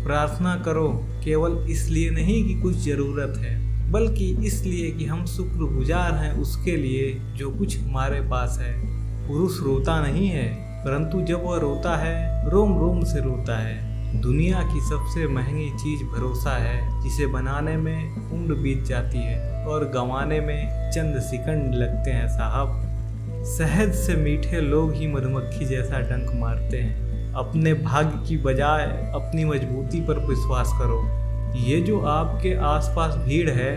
प्रार्थना करो केवल इसलिए नहीं कि कुछ ज़रूरत है, बल्कि इसलिए कि हम शुक्रगुजार हैं उसके लिए जो कुछ हमारे पास है। पुरुष रोता नहीं है, परंतु जब वह रोता है रोम रोम से रोता है। दुनिया की सबसे महंगी चीज़ भरोसा है, जिसे बनाने में उम्र बीत जाती है और गंवाने में चंद सेकंड लगते हैं साहब। शहद से मीठे लोग ही मधुमक्खी जैसा डंक मारते हैं। अपने भाग्य की बजाय अपनी मजबूती पर विश्वास करो। ये जो आपके आसपास भीड़ है,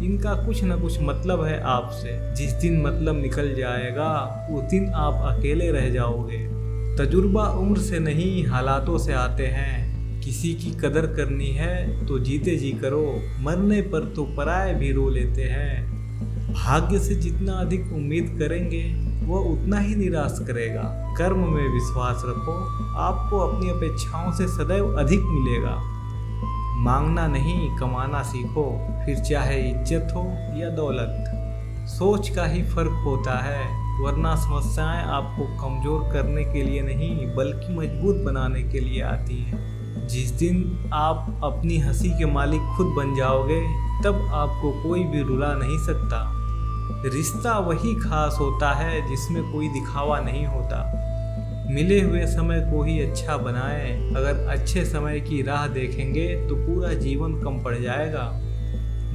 इनका कुछ न कुछ मतलब है आपसे। जिस दिन मतलब निकल जाएगा उस दिन आप अकेले रह जाओगे। तजुर्बा उम्र से नहीं हालातों से आते हैं। किसी की कदर करनी है तो जीते जी करो, मरने पर तो पराये भी रो लेते हैं। भाग्य से जितना अधिक उम्मीद करेंगे वह उतना ही निराश करेगा। कर्म में विश्वास रखो, आपको अपनी अपेक्षाओं से सदैव अधिक मिलेगा। मांगना नहीं कमाना सीखो, फिर चाहे इज्जत हो या दौलत। सोच का ही फर्क होता है, वरना समस्याएं आपको कमजोर करने के लिए नहीं बल्कि मजबूत बनाने के लिए आती हैं। जिस दिन आप अपनी हंसी के मालिक खुद बन जाओगे, तब आपको कोई भी रुला नहीं सकता। रिश्ता वही खास होता है जिसमें कोई दिखावा नहीं होता। मिले हुए समय को ही अच्छा बनाएं। अगर अच्छे समय की राह देखेंगे तो पूरा जीवन कम पड़ जाएगा।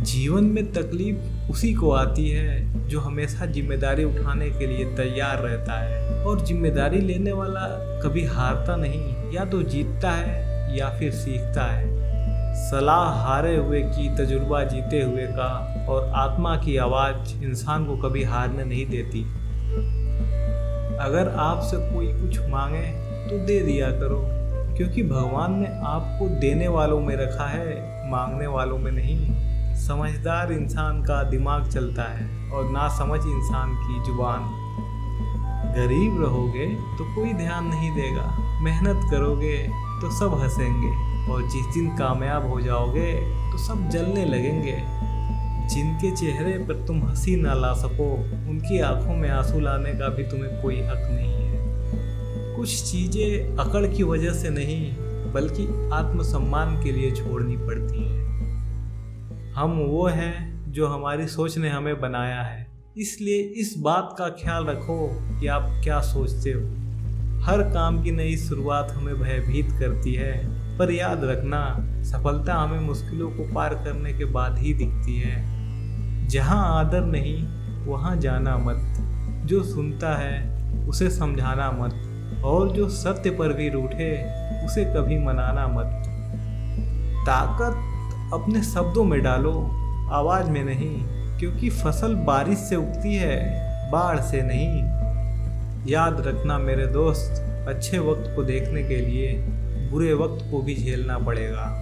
जीवन में तकलीफ उसी को आती है जो हमेशा जिम्मेदारी उठाने के लिए तैयार रहता है, और जिम्मेदारी लेने वाला कभी हारता नहीं, या तो जीतता है या फिर सीखता है। सलाह हारे हुए की, तजुर्बा जीते हुए का, और आत्मा की आवाज़ इंसान को कभी हारने नहीं देती। अगर आपसे कोई कुछ मांगे तो दे दिया करो, क्योंकि भगवान ने आपको देने वालों में रखा है, मांगने वालों में नहीं। समझदार इंसान का दिमाग चलता है और नासमझ इंसान की जुबान। गरीब रहोगे तो कोई ध्यान नहीं देगा, मेहनत करोगे तो सब हंसेंगे, और जिस दिन कामयाब हो जाओगे तो सब जलने लगेंगे। जिनके चेहरे पर तुम हंसी ना ला सको, उनकी आंखों में आंसू लाने का भी तुम्हें कोई हक नहीं है। कुछ चीज़ें अकड़ की वजह से नहीं बल्कि आत्मसम्मान के लिए छोड़नी पड़ती हैं। हम वो हैं जो हमारी सोच ने हमें बनाया है, इसलिए इस बात का ख्याल रखो कि आप क्या सोचते हो। हर काम की नई शुरुआत हमें भयभीत करती है, पर याद रखना सफलता हमें मुश्किलों को पार करने के बाद ही दिखती है। जहाँ आदर नहीं वहाँ जाना मत। जो सुनता है उसे समझाना मत, और जो सत्य पर भी रूठे उसे कभी मनाना मत। ताकत अपने शब्दों में डालो, आवाज़ में नहीं, क्योंकि फसल बारिश से उगती है, बाढ़ से नहीं। याद रखना मेरे दोस्त, अच्छे वक्त को देखने के लिए बुरे वक्त को भी झेलना पड़ेगा।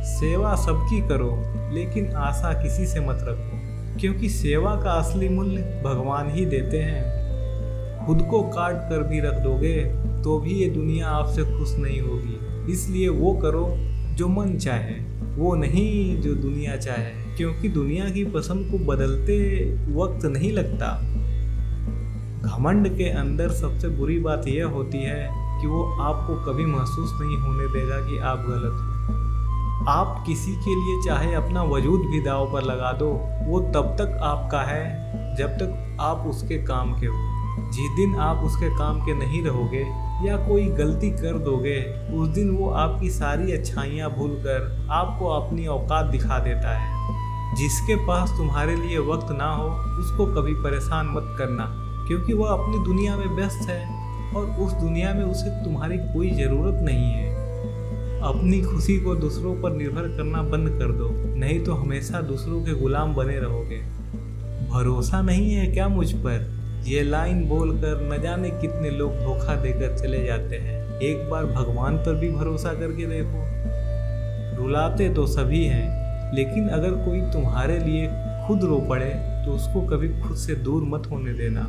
सेवा सबकी करो, लेकिन आशा किसी से मत रखो, क्योंकि सेवा का असली मूल्य भगवान ही देते हैं। खुद को काट कर भी रख दोगे तो भी ये दुनिया आपसे खुश नहीं होगी। इसलिए वो करो जो मन चाहे, वो नहीं जो दुनिया चाहे, क्योंकि दुनिया की पसंद को बदलते वक्त नहीं लगता। घमंड के अंदर सबसे बुरी बात यह होती है कि वो आपको कभी महसूस नहीं होने देगा कि आप गलत हो। आप किसी के लिए चाहे अपना वजूद भी दांव पर लगा दो, वो तब तक आपका है जब तक आप उसके काम के हो। जिस दिन आप उसके काम के नहीं रहोगे या कोई गलती कर दोगे, उस दिन वो आपकी सारी अच्छाइयाँ भूलकर आपको अपनी औकात दिखा देता है। जिसके पास तुम्हारे लिए वक्त ना हो उसको कभी परेशान मत करना, क्योंकि वह अपनी दुनिया में व्यस्त है और उस दुनिया में उसे तुम्हारी कोई ज़रूरत नहीं है। अपनी खुशी को दूसरों पर निर्भर करना बंद कर दो, नहीं तो हमेशा दूसरों के गुलाम बने रहोगे। भरोसा नहीं है क्या मुझ पर? ये लाइन बोलकर न जाने कितने लोग धोखा देकर चले जाते हैं। एक बार भगवान पर भी भरोसा करके देखो। रुलाते तो सभी हैं, लेकिन अगर कोई तुम्हारे लिए खुद रो पड़े तो उसको कभी खुद से दूर मत होने देना।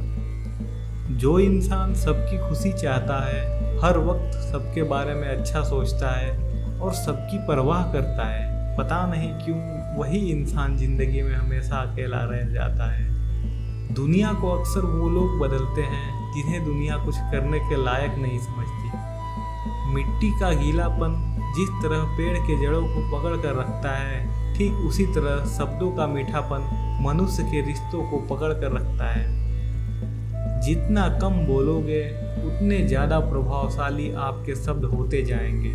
जो इंसान सबकी खुशी चाहता है, हर वक्त सबके बारे में अच्छा सोचता है और सबकी परवाह करता है, पता नहीं क्यों वही इंसान जिंदगी में हमेशा अकेला रह जाता है। दुनिया को अक्सर वो लोग बदलते हैं जिन्हें दुनिया कुछ करने के लायक नहीं समझती। मिट्टी का गीलापन जिस तरह पेड़ के जड़ों को पकड़ कर रखता है, ठीक उसी तरह शब्दों का मीठापन मनुष्य के रिश्तों को पकड़ कर रखता है। जितना कम बोलोगे उतने ज़्यादा प्रभावशाली आपके शब्द होते जाएंगे।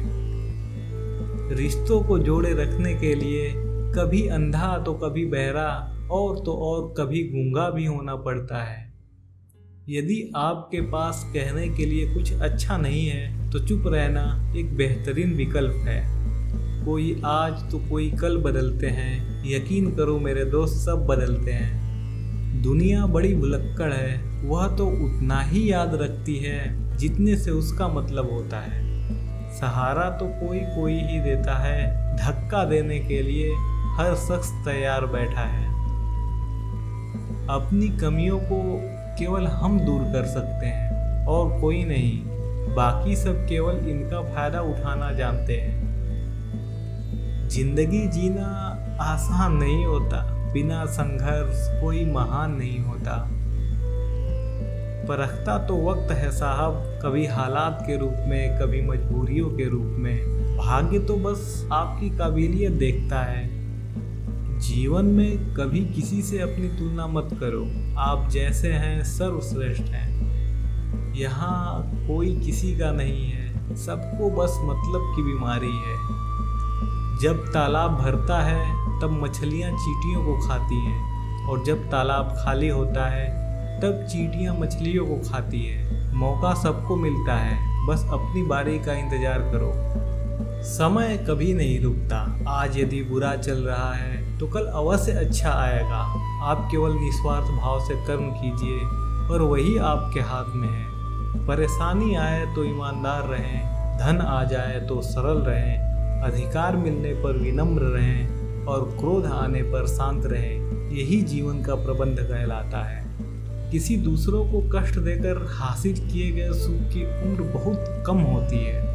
रिश्तों को जोड़े रखने के लिए कभी अंधा तो कभी बहरा और कभी गूंगा भी होना पड़ता है। यदि आपके पास कहने के लिए कुछ अच्छा नहीं है तो चुप रहना एक बेहतरीन विकल्प है। कोई आज तो कोई कल बदलते हैं, यकीन करो मेरे दोस्त, सब बदलते हैं। दुनिया बड़ी भुलक्कड़ है, वह तो उतना ही याद रखती है जितने से उसका मतलब होता है। सहारा तो कोई ही देता है, धक्का देने के लिए हर शख्स तैयार बैठा है। अपनी कमियों को केवल हम दूर कर सकते हैं और कोई नहीं, बाकी सब केवल इनका फायदा उठाना जानते हैं। जिंदगी जीना आसान नहीं होता, बिना संघर्ष कोई महान नहीं होता। परखता तो वक्त है साहब, कभी हालात के रूप में, कभी मजबूरियों के रूप में। भाग्य तो बस आपकी काबिलियत देखता है। जीवन में कभी किसी से अपनी तुलना मत करो, आप जैसे हैं सर्वश्रेष्ठ हैं। यहाँ कोई किसी का नहीं है, सबको बस मतलब की बीमारी है। जब तालाब भरता है तब मछलियाँ चींटियों को खाती हैं, और जब तालाब खाली होता है तब चींटियाँ मछलियों को खाती हैं। मौका सबको मिलता है, बस अपनी बारी का इंतजार करो। समय कभी नहीं रुकता, आज यदि बुरा चल रहा है तो कल अवश्य अच्छा आएगा। आप केवल निस्वार्थ भाव से कर्म कीजिए और वही आपके हाथ में है। परेशानी आए तो ईमानदार रहें, धन आ जाए तो सरल रहें, अधिकार मिलने पर विनम्र रहें और क्रोध आने पर शांत रहें। यही जीवन का प्रबंध कहलाता है। किसी दूसरों को कष्ट देकर हासिल किए गए सुख की उम्र बहुत कम होती है।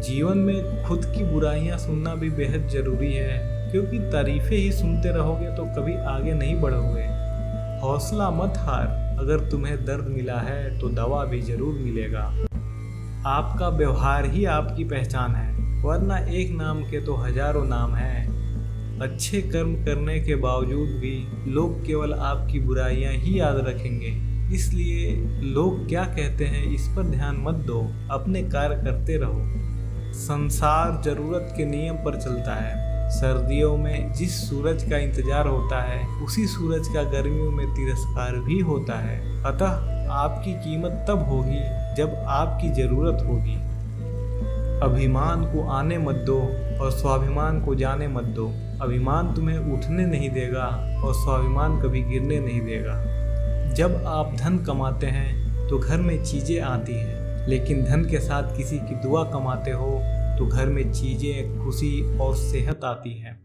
जीवन में खुद की बुराइयां सुनना भी बेहद जरूरी है, क्योंकि तारीफें ही सुनते रहोगे तो कभी आगे नहीं बढ़ोगे। हौसला मत हार, अगर तुम्हें दर्द मिला है तो दवा भी जरूर मिलेगा। आपका व्यवहार ही आपकी पहचान है, वरना एक नाम के तो हजारों नाम हैं। अच्छे कर्म करने के बावजूद भी लोग केवल आपकी बुराइयां ही याद रखेंगे। इसलिए लोग क्या कहते हैं इस पर ध्यान मत दो, अपने कार्य करते रहो। संसार जरूरत के नियम पर चलता है। सर्दियों में जिस सूरज का इंतजार होता है, उसी सूरज का गर्मियों में तिरस्कार भी होता है। अतः आपकी कीमत तब होगी जब आपकी जरूरत होगी। अभिमान को आने मत दो और स्वाभिमान को जाने मत दो। अभिमान तुम्हें उठने नहीं देगा और स्वाभिमान कभी गिरने नहीं देगा। जब आप धन कमाते हैं तो घर में चीजें आती हैं, लेकिन धन के साथ किसी की दुआ कमाते हो तो घर में चीजें, खुशी और सेहत आती हैं।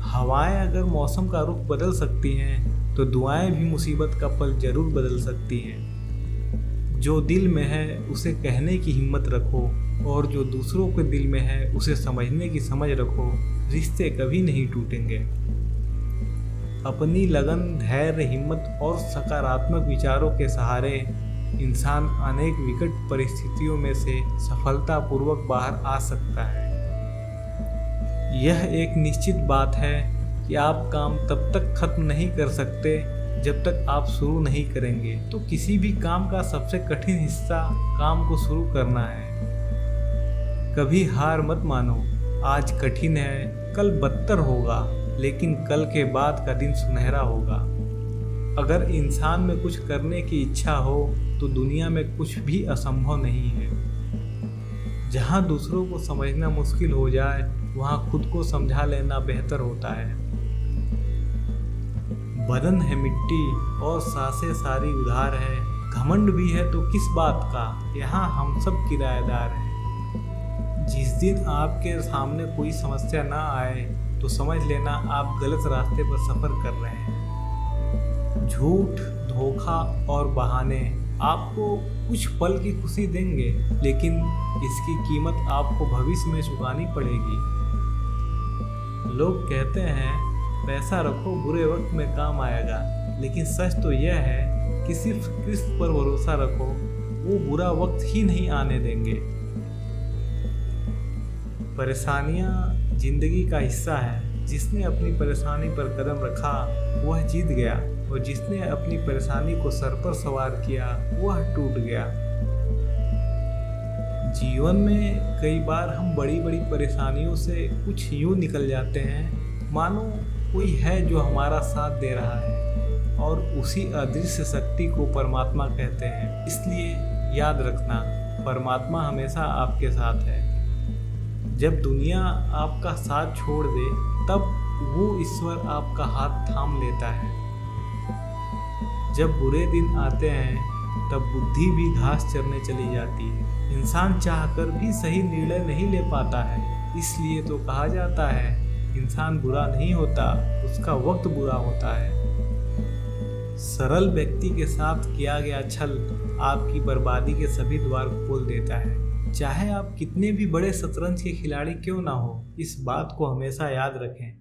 हवाएं अगर मौसम का रुख बदल सकती हैं तो दुआएं भी मुसीबत का पल जरूर बदल सकती हैं। जो दिल में है उसे कहने की हिम्मत रखो, और जो दूसरों के दिल में है उसे समझने की समझ रखो। रिश्ते कभी नहीं टूटेंगे। अपनी लगन, धैर्य, हिम्मत और सकारात्मक विचारों के सहारे इंसान अनेक विकट परिस्थितियों में से सफलतापूर्वक बाहर आ सकता है। यह एक निश्चित बात है कि आप काम तब तक खत्म नहीं कर सकते जब तक आप शुरू नहीं करेंगे। तो किसी भी काम का सबसे कठिन हिस्सा काम को शुरू करना है। कभी हार मत मानो। आज कठिन है, कल बदतर होगा, लेकिन कल के बाद का दिन सुनहरा होगा। अगर इंसान में कुछ करने की इच्छा हो तो दुनिया में कुछ भी असंभव नहीं है। जहाँ दूसरों को समझना मुश्किल हो जाए, वहाँ खुद को समझा लेना बेहतर होता है। बदन है मिट्टी और सांसें सारी उधार है। घमंड भी है तो किस बात का, यहाँ हम सब किराएदार हैं। जिस दिन आपके सामने कोई समस्या ना आए तो समझ लेना आप गलत रास्ते पर सफर कर रहे हैं। झूठ, धोखा और बहाने आपको कुछ पल की खुशी देंगे, लेकिन इसकी कीमत आपको भविष्य में चुकानी पड़ेगी। लोग कहते हैं पैसा रखो, बुरे वक्त में काम आएगा, लेकिन सच तो यह है कि सिर्फ किस्त पर भरोसा रखो, वो बुरा वक्त ही नहीं आने देंगे। परेशानियां जिंदगी का हिस्सा है। जिसने अपनी परेशानी पर कदम रखा वह जीत गया, और जिसने अपनी परेशानी को सर पर सवार किया वह टूट गया। जीवन में कई बार हम बड़ी बड़ी परेशानियों से कुछ यूं निकल जाते हैं मानो कोई है जो हमारा साथ दे रहा है, और उसी अदृश्य शक्ति को परमात्मा कहते हैं। इसलिए याद रखना, परमात्मा हमेशा आपके साथ है। जब दुनिया आपका साथ छोड़ दे तब वो ईश्वर आपका हाथ थाम लेता है। जब बुरे दिन आते हैं तब बुद्धि भी घास चरने चली जाती है। इंसान चाहकर भी सही निर्णय नहीं ले पाता है। इसलिए तो कहा जाता है इंसान बुरा नहीं होता, उसका वक्त बुरा होता है। सरल व्यक्ति के साथ किया गया छल आपकी बर्बादी के सभी द्वार खोल देता है। चाहे आप कितने भी बड़े शतरंज के खिलाड़ी क्यों ना हो, इस बात को हमेशा याद रखें।